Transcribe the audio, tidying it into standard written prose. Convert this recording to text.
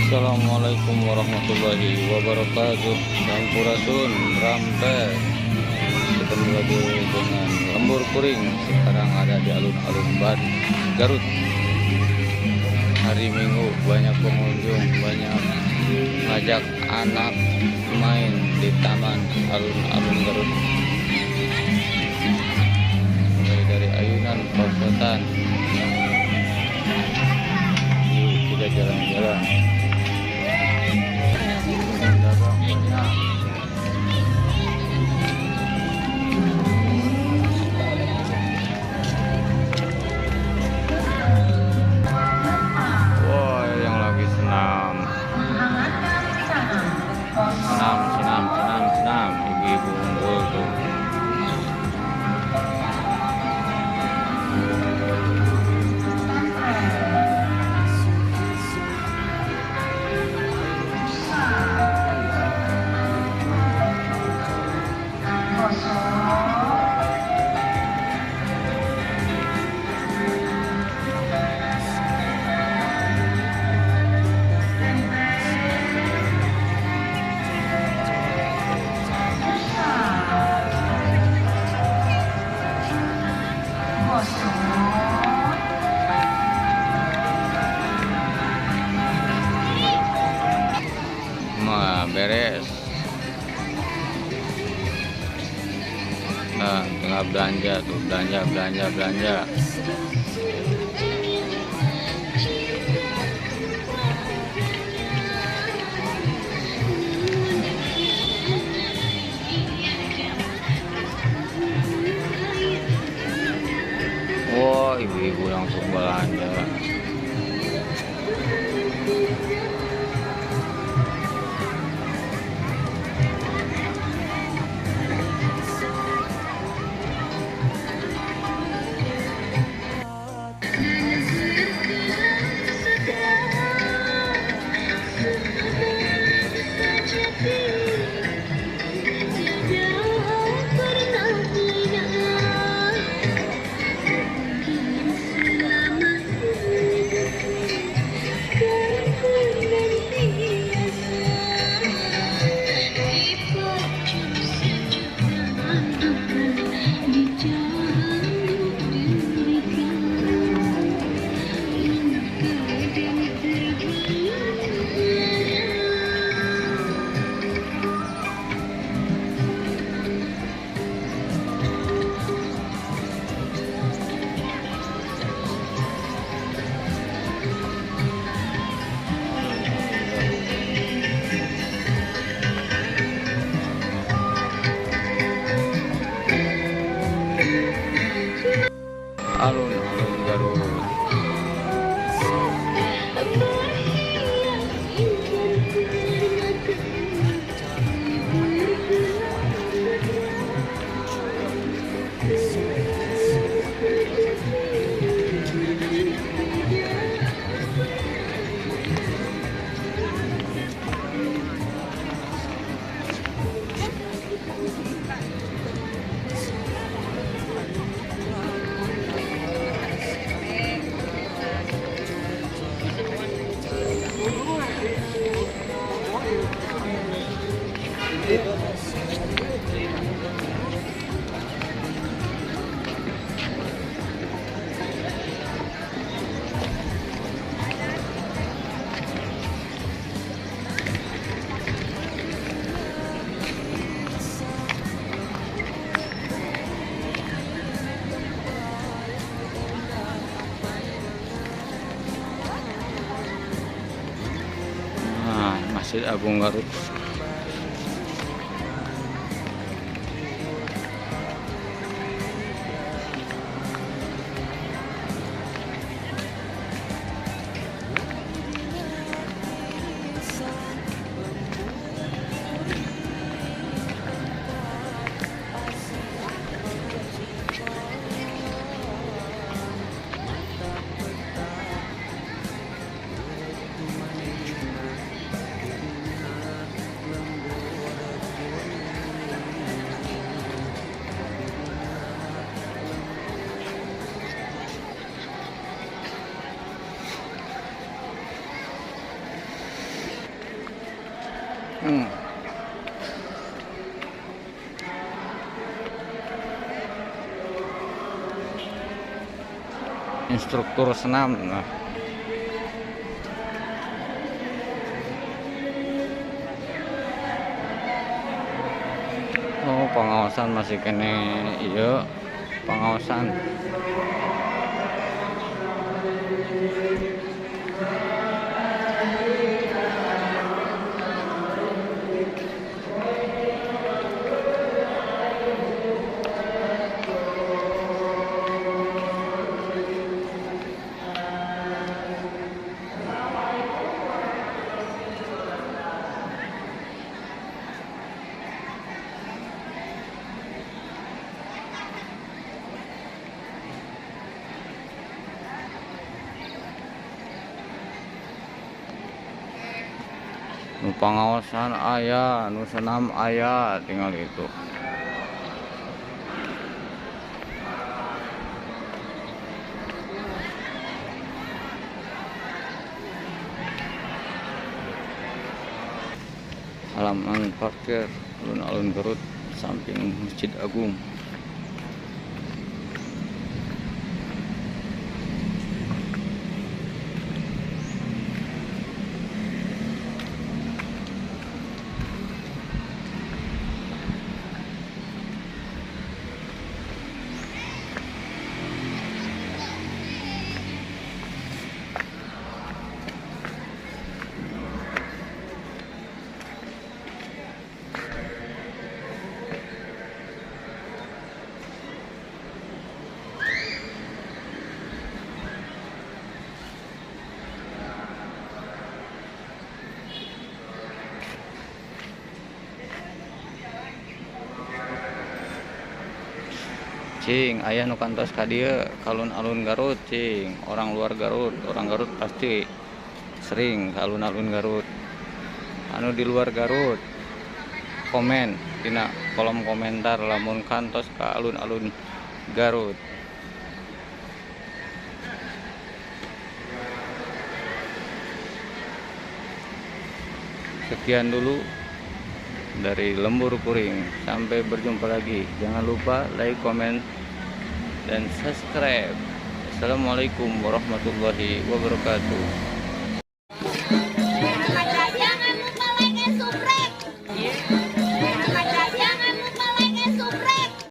Assalamualaikum warahmatullahi wabarakatuh. Sampurasun Rampe. Ketemu lagi dengan Lembur Kuring. Sekarang ada di alun-alun Garut. Hari Minggu banyak pengunjung, banyak ngajak anak main di taman alun-alun Garut. Mulai dari ayunan, perosotan. Yuk kita jalan-jalan. Senam ibu-ibu unggul tuh. Beres. Nah, tinggal belanja tuh, belanja. Wah, ibu-ibu langsung belanja. Alun-alun Garut. Masjid Agung Garut. Hmm. Instruktur senam. Nah. Oh, pengawasan masih kene, iya, pengawasan. Nu pengawasan ayah, nu senam ayah, tinggal itu. Halaman parkir alun-alun Garut samping Masjid Agung. Cing, ayah nu kantos ka dieu alun-alun Garut, cing. Orang luar Garut, orang Garut pasti sering ke alun-alun Garut. Anu di luar Garut, komen dina kolom komentar lamun kantos ka alun-alun Garut. Sekian dulu dari Lembur Kuring, sampai berjumpa lagi. Jangan lupa like, komen, dan subscribe. Assalamualaikum warahmatullahi wabarakatuh.